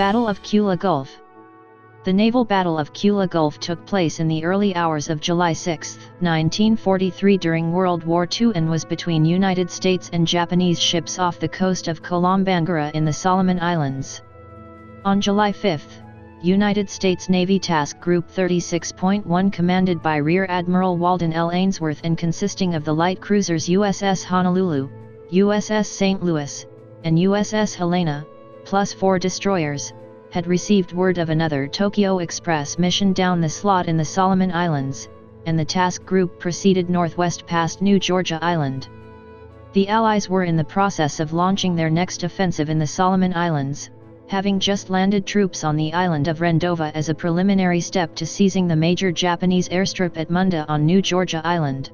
Battle of Kula Gulf. The naval Battle of Kula Gulf took place in the early hours of July 6, 1943 during World War II and was between United States and Japanese ships off the coast of Kolombangara in the Solomon Islands. On July 5, United States Navy Task Group 36.1 commanded by Rear Admiral Walden L. Ainsworth and consisting of the light cruisers USS Honolulu, USS St. Louis, and USS Helena, plus 4 destroyers, had received word of another Tokyo Express mission down the slot in the Solomon Islands, and the task group proceeded northwest past New Georgia Island. The Allies were in the process of launching their next offensive in the Solomon Islands, having just landed troops on the island of Rendova as a preliminary step to seizing the major Japanese airstrip at Munda on New Georgia Island.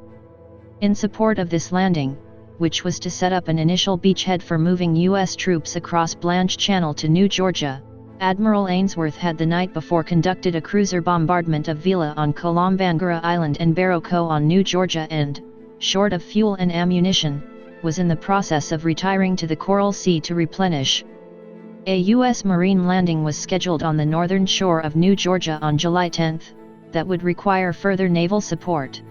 In support of this landing, which was to set up an initial beachhead for moving U.S. troops across Blanche Channel to New Georgia, Admiral Ainsworth had the night before conducted a cruiser bombardment of Vila on Kolombangara Island and Barrow Cove on New Georgia and, short of fuel and ammunition, was in the process of retiring to the Coral Sea to replenish. A U.S. Marine landing was scheduled on the northern shore of New Georgia on July 10, that would require further naval support.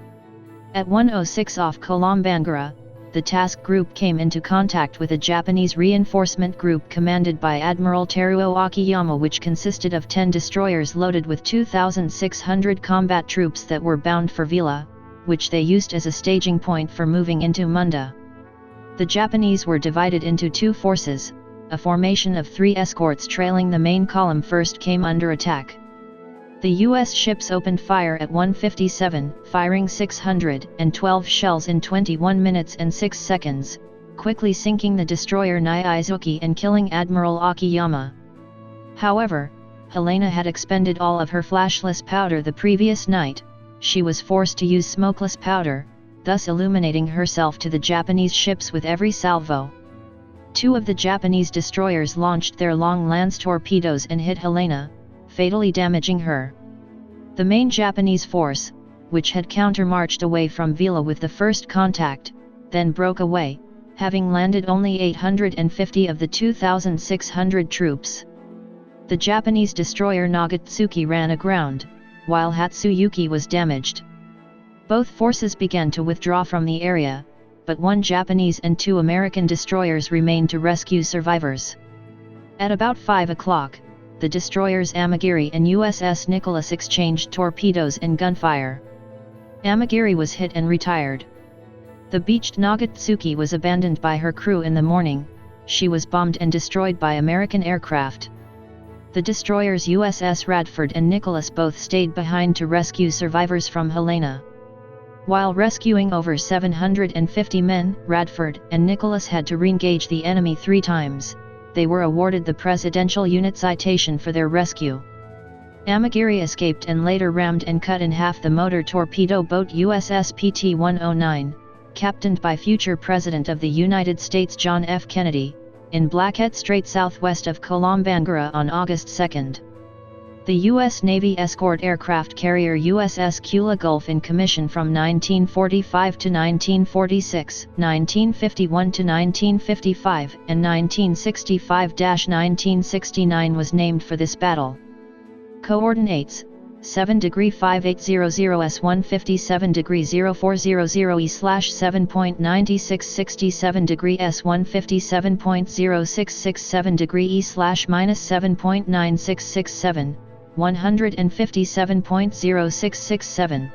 At 1:06 off Kolombangara, the task group came into contact with a Japanese reinforcement group commanded by Admiral Teruo Akiyama, which consisted of 10 destroyers loaded with 2,600 combat troops that were bound for Vila, which they used as a staging point for moving into Munda. The Japanese were divided into 2 forces. A formation of 3 escorts trailing the main column first came under attack. The U.S. ships opened fire at 1:57, firing 612 shells in 21 minutes and 6 seconds, quickly sinking the destroyer Naizuki and killing Admiral Akiyama. However, Helena had expended all of her flashless powder the previous night. She was forced to use smokeless powder, thus illuminating herself to the Japanese ships with every salvo. 2 of the Japanese destroyers launched their long lance torpedoes and hit Helena, fatally damaging her. The main Japanese force, which had counter-marched away from Vila with the first contact, then broke away, having landed only 850 of the 2,600 troops. The Japanese destroyer Nagatsuki ran aground, while Hatsuyuki was damaged. Both forces began to withdraw from the area, but 1 Japanese and 2 American destroyers remained to rescue survivors. At about 5 o'clock, the destroyers Amagiri and USS Nicholas exchanged torpedoes and gunfire. Amagiri was hit and retired. The beached Nagatsuki was abandoned by her crew in the morning. She was bombed and destroyed by American aircraft. The destroyers USS Radford and Nicholas both stayed behind to rescue survivors from Helena. While rescuing over 750 men, Radford and Nicholas had to re-engage the enemy 3 times. They were awarded the Presidential Unit Citation for their rescue. Amagiri escaped and later rammed and cut in half the motor torpedo boat USS PT-109, captained by future President of the United States John F. Kennedy, in Blackhead Strait southwest of Kolombangara on August 2. The U.S. Navy escort aircraft carrier USS Kula Gulf in commission from 1945 to 1946, 1951 to 1955, and 1965–1969 was named for this battle. Coordinates: 7°5800 S157°0400E/7.9667° S157.0667° E/-7.9667, 157.0667.